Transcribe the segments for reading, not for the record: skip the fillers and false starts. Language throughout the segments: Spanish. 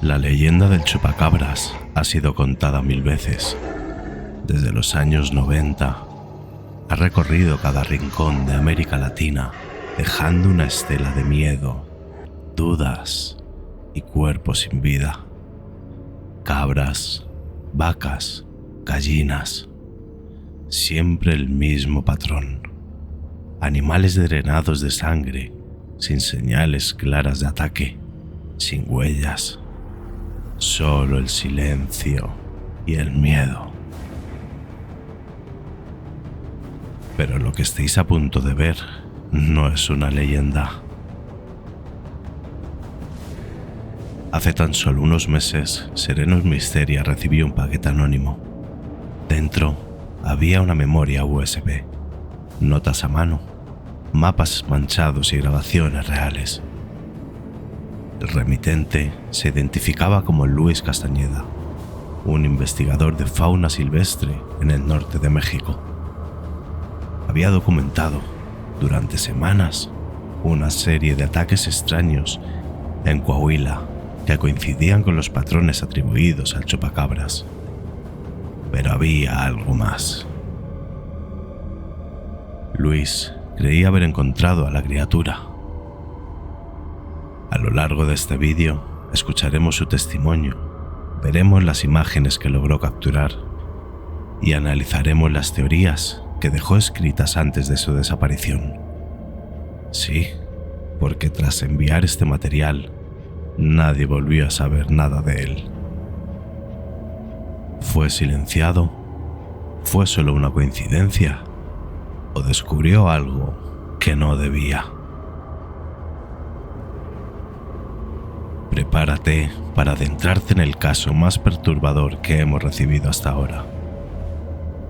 La leyenda del chupacabras ha sido contada 1000 veces. Desde los años 90 ha recorrido cada rincón de América Latina, dejando una estela de miedo, dudas y cuerpos sin vida. Cabras, vacas, gallinas, siempre el mismo patrón. Animales drenados de sangre, sin señales claras de ataque, sin huellas, solo el silencio y el miedo. Pero lo que estáis a punto de ver no es una leyenda. Hace tan solo unos meses, Serenos Misteria recibió un paquete anónimo. Dentro había una memoria USB, notas a mano, mapas manchados y grabaciones reales. El remitente se identificaba como Luis Castañeda, un investigador de fauna silvestre en el norte de México. Había documentado durante semanas una serie de ataques extraños en Coahuila que coincidían con los patrones atribuidos al chupacabras. Pero había algo más. Luis creía haber encontrado a la criatura. A lo largo de este vídeo escucharemos su testimonio, veremos las imágenes que logró capturar y analizaremos las teorías que dejó escritas antes de su desaparición. Sí, porque tras enviar este material, nadie volvió a saber nada de él. ¿Fue silenciado? ¿Fue solo una coincidencia? ¿O descubrió algo que no debía? Prepárate para adentrarte en el caso más perturbador que hemos recibido hasta ahora.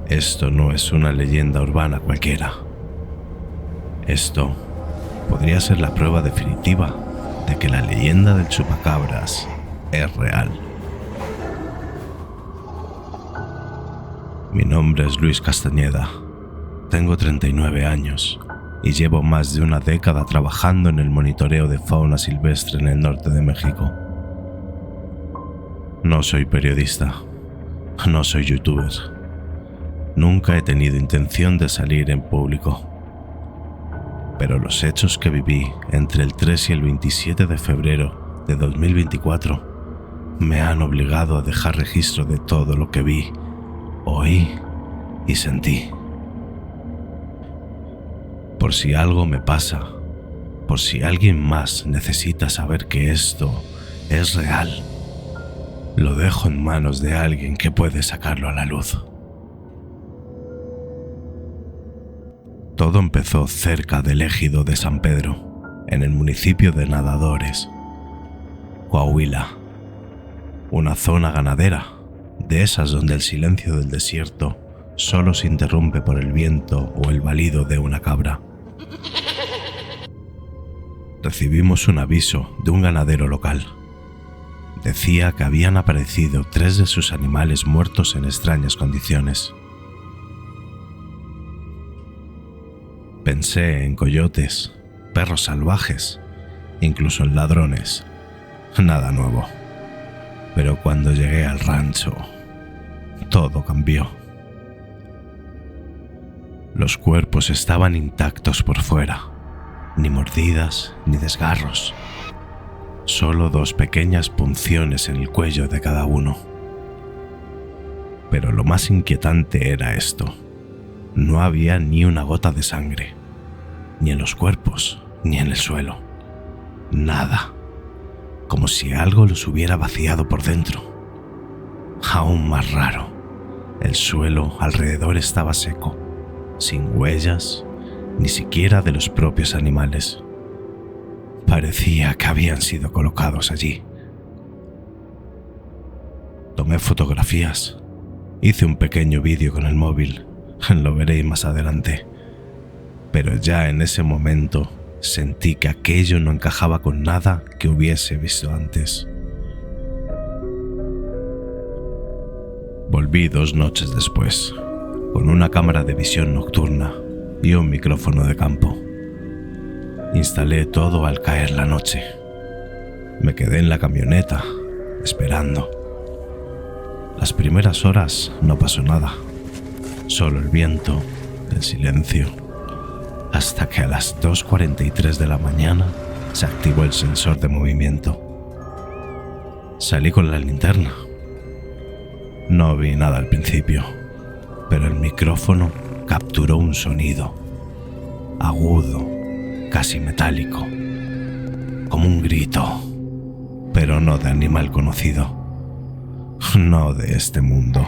Esto no es una leyenda urbana cualquiera. Esto podría ser la prueba definitiva de que la leyenda del chupacabras es real. Mi nombre es Luis Castañeda. Tengo 39 años y llevo más de una década trabajando en el monitoreo de fauna silvestre en el norte de México. No soy periodista, no soy youtuber. Nunca he tenido intención de salir en público. Pero los hechos que viví entre el 3 y el 27 de febrero de 2024 me han obligado a dejar registro de todo lo que vi, oí y sentí. Por si algo me pasa, por si alguien más necesita saber que esto es real, lo dejo en manos de alguien que puede sacarlo a la luz. Todo empezó cerca del ejido de San Pedro, en el municipio de Nadadores, Coahuila, una zona ganadera, de esas donde el silencio del desierto solo se interrumpe por el viento o el balido de una cabra. Recibimos un aviso de un ganadero local. Decía que habían aparecido 3 de sus animales muertos en extrañas condiciones. Pensé en coyotes, perros salvajes, incluso en ladrones. Nada nuevo. Pero cuando llegué al rancho, todo cambió. Los cuerpos estaban intactos por fuera, ni mordidas ni desgarros. Solo 2 pequeñas punciones en el cuello de cada uno. Pero lo más inquietante era esto. No había ni una gota de sangre, ni en los cuerpos, ni en el suelo. Nada. Como si algo los hubiera vaciado por dentro. Aún más raro, el suelo alrededor estaba seco, sin huellas, ni siquiera de los propios animales. Parecía que habían sido colocados allí. Tomé fotografías, hice un pequeño vídeo con el móvil, lo veréis más adelante. Pero ya en ese momento sentí que aquello no encajaba con nada que hubiese visto antes. Volví 2 noches después, con una cámara de visión nocturna y un micrófono de campo. Instalé todo al caer la noche. Me quedé en la camioneta esperando. Las primeras horas no pasó nada, solo el viento, el silencio, hasta que a las 2:43 de la mañana se activó el sensor de movimiento. Salí con la linterna. No vi nada al principio, pero el micrófono capturó un sonido, agudo, casi metálico, como un grito, pero no de animal conocido, no de este mundo.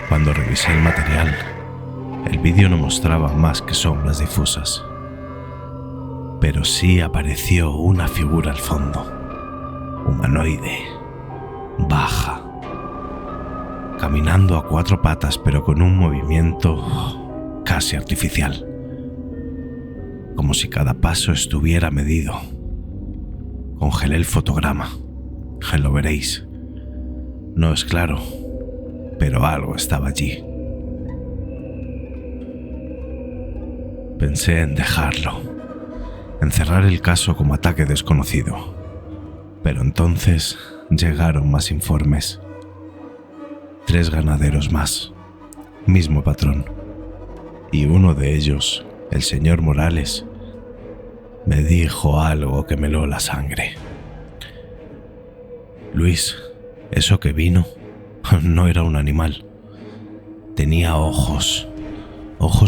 Cuando revisé el material, el vídeo no mostraba más que sombras difusas, pero sí apareció una figura al fondo, humanoide, baja, caminando a 4 patas pero con un movimiento casi artificial, como si cada paso estuviera medido. Congelé el fotograma. Lo veréis. No es claro, pero algo estaba allí. Pensé en dejarlo, encerrar el caso como ataque desconocido, pero entonces llegaron más informes. 3 ganaderos más, mismo patrón, y uno de ellos, el señor Morales, me dijo algo que me heló la sangre. Luis, eso que vino no era un animal. Tenía ojos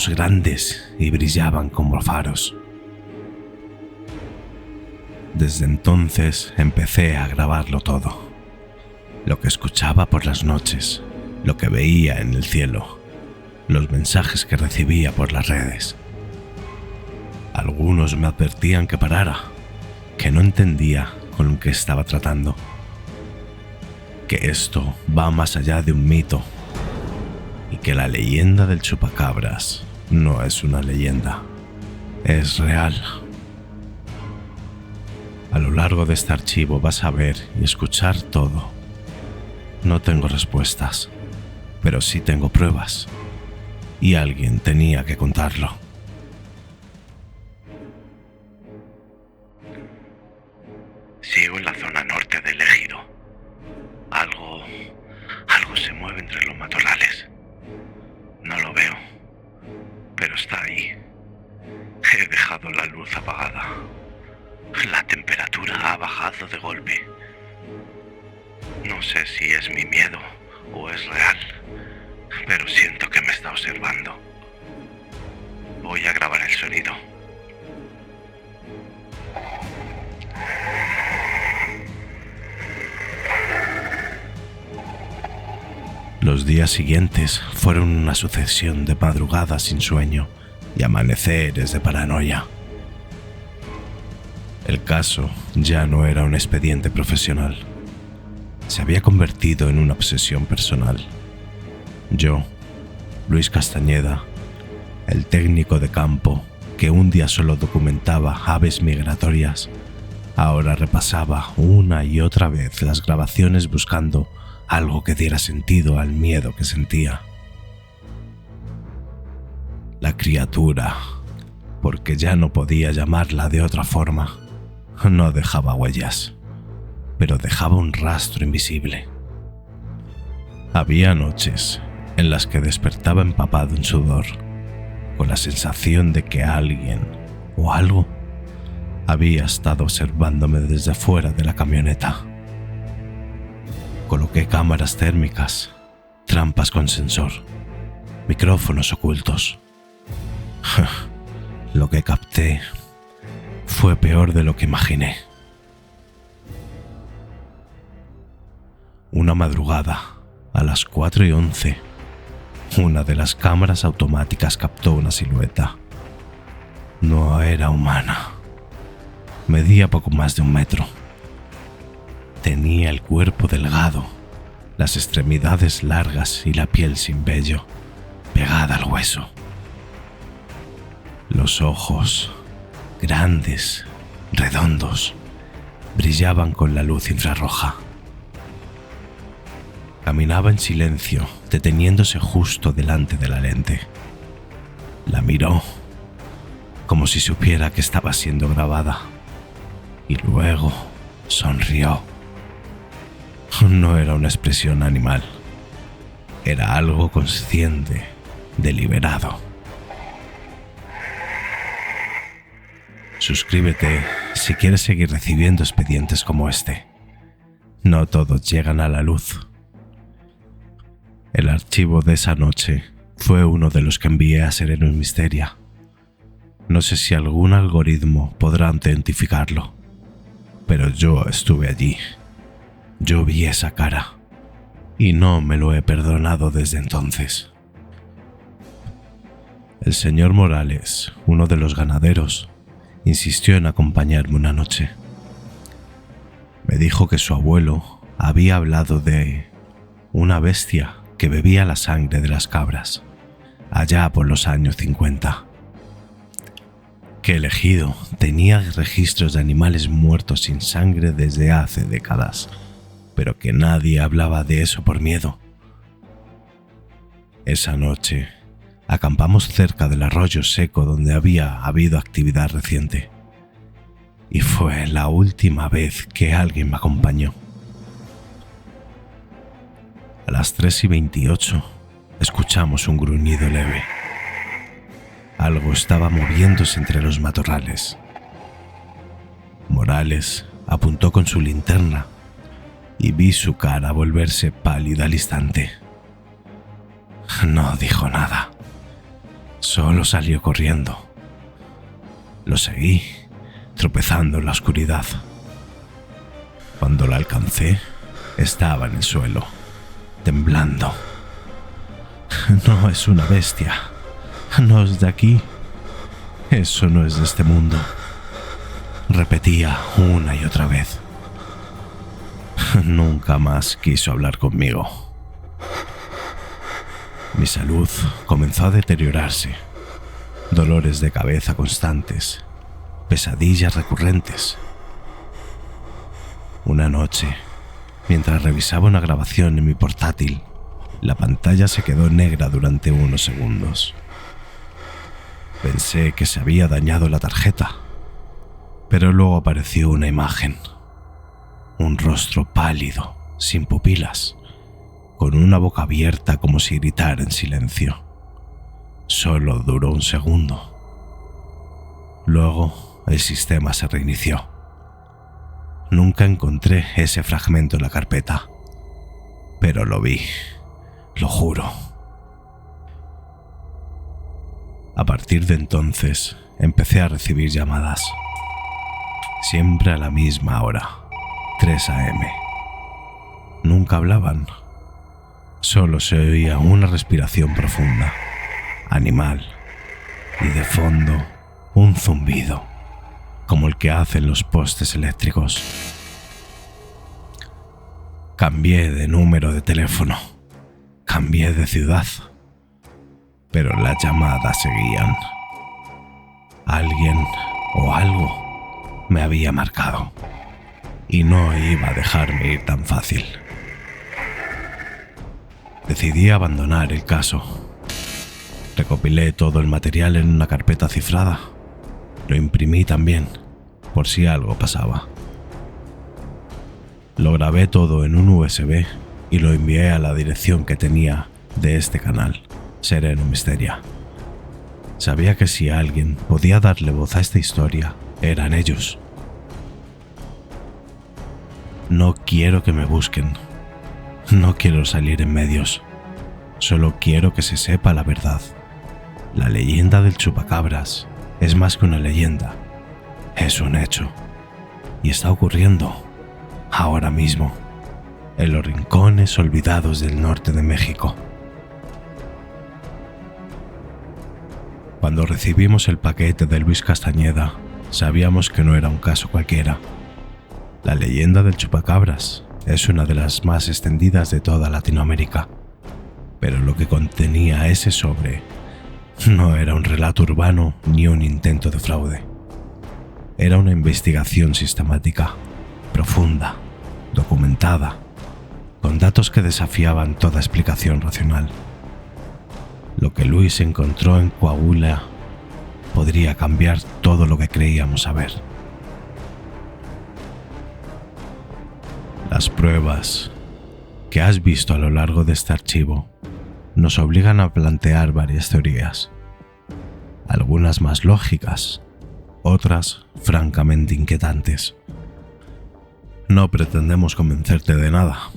grandes y brillaban como faros. Desde entonces empecé a grabarlo todo. Lo que escuchaba por las noches, lo que veía en el cielo, los mensajes que recibía por las redes. Algunos me advertían que parara, que no entendía con lo que estaba tratando, que esto va más allá de un mito y que la leyenda del chupacabras no es una leyenda, es real. A lo largo de este archivo vas a ver y escuchar todo. No tengo respuestas, pero sí tengo pruebas, y alguien tenía que contarlo. Sigo en la zona norte del ejido. Algo se mueve entre los matorrales. No lo veo, pero está ahí. He dejado la luz apagada. La temperatura ha bajado de golpe. No sé si es mi miedo o es real, pero siento que me está observando. Voy a grabar el sonido. Los días siguientes fueron una sucesión de madrugadas sin sueño y amaneceres de paranoia. El caso ya no era un expediente profesional. Se había convertido en una obsesión personal. Yo, Luis Castañeda, el técnico de campo que un día solo documentaba aves migratorias, ahora repasaba una y otra vez las grabaciones buscando algo que diera sentido al miedo que sentía. La criatura, porque ya no podía llamarla de otra forma, no dejaba huellas, pero dejaba un rastro invisible. Había noches en las que despertaba empapado en sudor, con la sensación de que alguien o algo había estado observándome desde fuera de la camioneta. Coloqué cámaras térmicas, trampas con sensor, micrófonos ocultos. Lo que capté fue peor de lo que imaginé. Una madrugada, a las 4:11, una de las cámaras automáticas captó una silueta. No era humana. Medía poco más de 1 metro. Tenía el cuerpo delgado, las extremidades largas y la piel sin vello, pegada al hueso. Los ojos, grandes, redondos, brillaban con la luz infrarroja. Caminaba en silencio, deteniéndose justo delante de la lente. La miró, como si supiera que estaba siendo grabada, y luego Sonrió. No era una expresión animal. Era algo consciente, deliberado. Suscríbete si quieres seguir recibiendo expedientes como este. No todos llegan a la luz. El archivo de esa noche fue uno de los que envié a Serenus Mysteria. No sé si algún algoritmo podrá identificarlo, pero yo estuve allí. Yo vi esa cara y no me lo he perdonado desde entonces. El señor Morales, uno de los ganaderos, insistió en acompañarme una noche. Me dijo que su abuelo había hablado de una bestia que bebía la sangre de las cabras, allá por los años 50. Que el ejido tenía registros de animales muertos sin sangre desde hace décadas, pero que nadie hablaba de eso por miedo. Esa noche acampamos cerca del arroyo seco donde había habido actividad reciente, y fue la última vez que alguien me acompañó. A las 3:28 escuchamos un gruñido leve. Algo estaba moviéndose entre los matorrales. Morales apuntó con su linterna y vi su cara volverse pálida al instante. No dijo nada. Solo salió corriendo. Lo seguí, tropezando en la oscuridad. Cuando la alcancé, estaba en el suelo, temblando. No es una bestia. No es de aquí. Eso no es de este mundo. Repetía una y otra vez. Nunca más quiso hablar conmigo. Mi salud comenzó a deteriorarse. Dolores de cabeza constantes, pesadillas recurrentes. Una noche, mientras revisaba una grabación en mi portátil, la pantalla se quedó negra durante unos segundos. Pensé que se había dañado la tarjeta, pero luego apareció una imagen. Un rostro pálido, sin pupilas, con una boca abierta como si gritara en silencio. Solo duró un segundo. Luego el sistema se reinició. Nunca encontré ese fragmento en la carpeta, pero lo vi, lo juro. A partir de entonces empecé a recibir llamadas, siempre a la misma hora, 3 a.m. Nunca hablaban, solo se oía una respiración profunda, animal, y de fondo un zumbido, como el que hacen los postes eléctricos. Cambié de número de teléfono, cambié de ciudad, pero las llamadas seguían. Alguien o algo me había marcado y no iba a dejarme ir tan fácil. Decidí abandonar el caso. Recopilé todo el material en una carpeta cifrada. Lo imprimí también, por si algo pasaba. Lo grabé todo en un USB y lo envié a la dirección que tenía de este canal, Serenus Mysteria. Sabía que si alguien podía darle voz a esta historia, eran ellos. No quiero que me busquen. No quiero salir en medios. Solo quiero que se sepa la verdad. La leyenda del chupacabras es más que una leyenda. Es un hecho. Y está ocurriendo, ahora mismo, en los rincones olvidados del norte de México. Cuando recibimos el paquete de Luis Castañeda, sabíamos que no era un caso cualquiera. La leyenda del chupacabras es una de las más extendidas de toda Latinoamérica, pero lo que contenía ese sobre no era un relato urbano ni un intento de fraude. Era una investigación sistemática, profunda, documentada, con datos que desafiaban toda explicación racional. Lo que Luis encontró en Coahuila podría cambiar todo lo que creíamos saber. Las pruebas que has visto a lo largo de este archivo nos obligan a plantear varias teorías, algunas más lógicas, otras francamente inquietantes. No pretendemos convencerte de nada,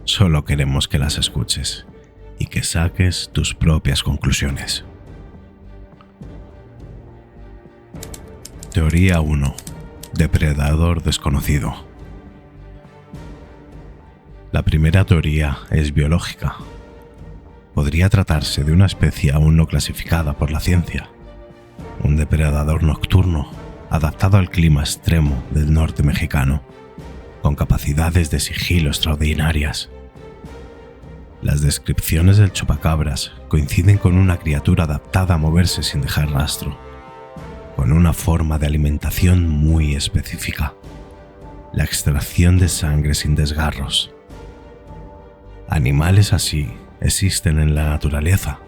solo queremos que las escuches y que saques tus propias conclusiones. Teoría 1. Depredador desconocido. La primera teoría es biológica. Podría tratarse de una especie aún no clasificada por la ciencia, un depredador nocturno adaptado al clima extremo del norte mexicano, con capacidades de sigilo extraordinarias. Las descripciones del chupacabras coinciden con una criatura adaptada a moverse sin dejar rastro, con una forma de alimentación muy específica, la extracción de sangre sin desgarros. Animales así existen en la naturaleza: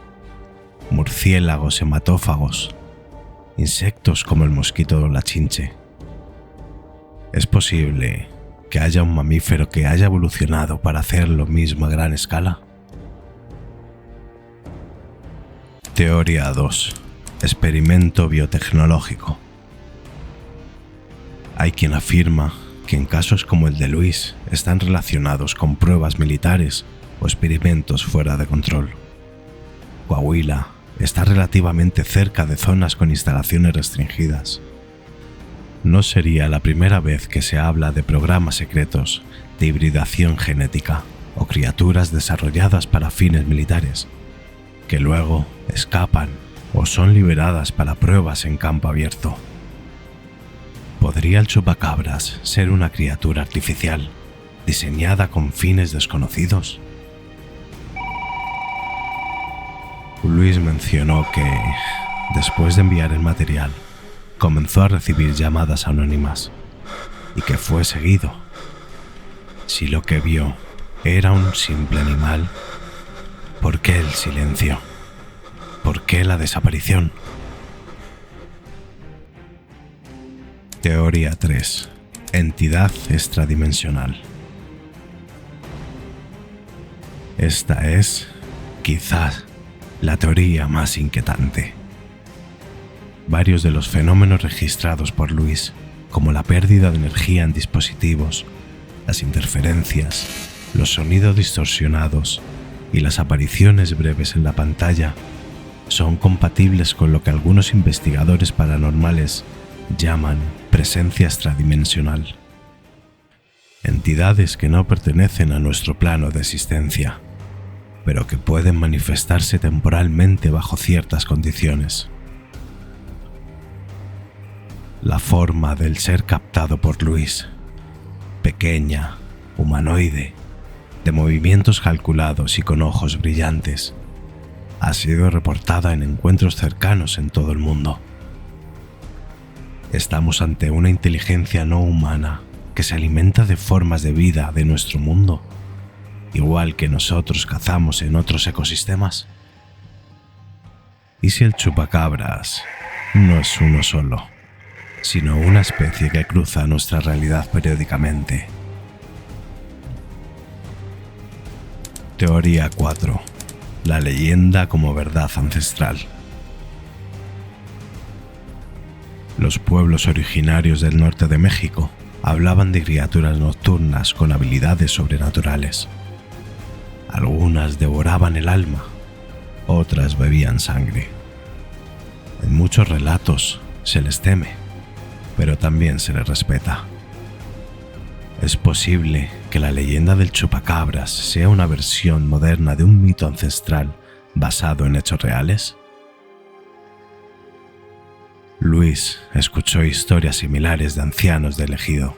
murciélagos hematófagos, insectos como el mosquito o la chinche. Es posible que haya un mamífero que haya evolucionado para hacer lo mismo a gran escala. Teoría 2. Experimento biotecnológico. Hay quien afirma que en casos como el de Luis están relacionados con pruebas militares o experimentos fuera de control. Coahuila está relativamente cerca de zonas con instalaciones restringidas. No sería la primera vez que se habla de programas secretos de hibridación genética o criaturas desarrolladas para fines militares, que luego escapan o son liberadas para pruebas en campo abierto. ¿Podría el chupacabras ser una criatura artificial, diseñada con fines desconocidos? Luis mencionó que, después de enviar el material, comenzó a recibir llamadas anónimas y que fue seguido. Si lo que vio era un simple animal, ¿por qué el silencio? ¿Por qué la desaparición? Teoría 3. Entidad extradimensional. Esta es, quizás, la teoría más inquietante. Varios de los fenómenos registrados por Luis, como la pérdida de energía en dispositivos, las interferencias, los sonidos distorsionados y las apariciones breves en la pantalla, son compatibles con lo que algunos investigadores paranormales llaman presencia extradimensional. Entidades que no pertenecen a nuestro plano de existencia, pero que pueden manifestarse temporalmente bajo ciertas condiciones. La forma del ser captado por Luis, pequeña, humanoide, de movimientos calculados y con ojos brillantes, ha sido reportada en encuentros cercanos en todo el mundo. Estamos ante una inteligencia no humana que se alimenta de formas de vida de nuestro mundo, igual que nosotros cazamos en otros ecosistemas. ¿Y si el chupacabras no es uno solo, sino una especie que cruza nuestra realidad periódicamente? Teoría 4. La leyenda como verdad ancestral. Los pueblos originarios del norte de México hablaban de criaturas nocturnas con habilidades sobrenaturales. Algunas devoraban el alma, otras bebían sangre. En muchos relatos se les teme, pero también se les respeta. ¿Es posible que la leyenda del chupacabras sea una versión moderna de un mito ancestral basado en hechos reales? Luis escuchó historias similares de ancianos del ejido,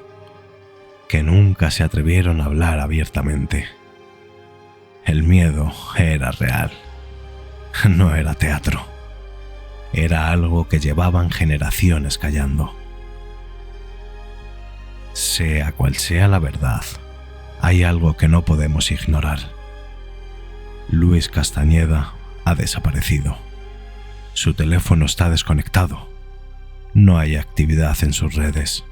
que nunca se atrevieron a hablar abiertamente. El miedo era real, no era teatro, era algo que llevaban generaciones callando. Sea cual sea la verdad, hay algo que no podemos ignorar. Luis Castañeda ha desaparecido. Su teléfono está desconectado. No hay actividad en sus redes.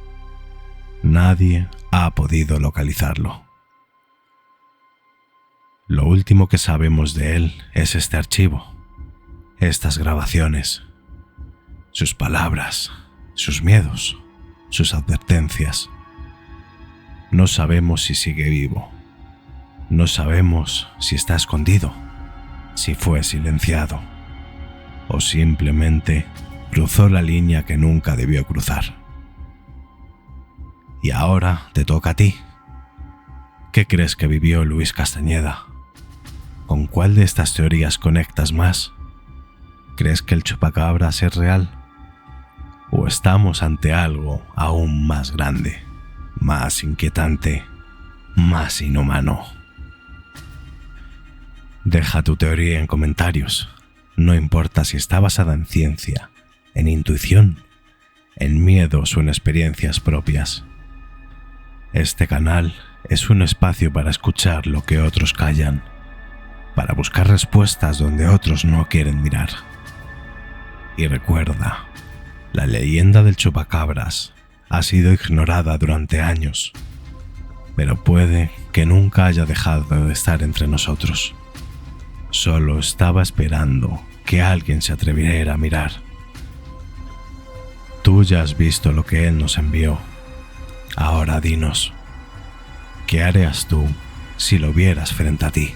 Nadie ha podido localizarlo. Lo último que sabemos de él es este archivo, estas grabaciones, sus palabras, sus miedos, sus advertencias. No sabemos si sigue vivo. No sabemos si está escondido, si fue silenciado, o simplemente cruzó la línea que nunca debió cruzar. Y ahora te toca a ti. ¿Qué crees que vivió Luis Castañeda? ¿Con cuál de estas teorías conectas más? ¿Crees que el chupacabras es real? ¿O estamos ante algo aún más grande, más inquietante, más inhumano? Deja tu teoría en comentarios. No importa si está basada en ciencia, en intuición, en miedos o en experiencias propias. Este canal es un espacio para escuchar lo que otros callan, para buscar respuestas donde otros no quieren mirar. Y recuerda, la leyenda del chupacabras ha sido ignorada durante años, pero puede que nunca haya dejado de estar entre nosotros. Solo estaba esperando que alguien se atreviera a mirar. Tú ya has visto lo que él nos envió. Ahora dinos, ¿qué harías tú si lo vieras frente a ti?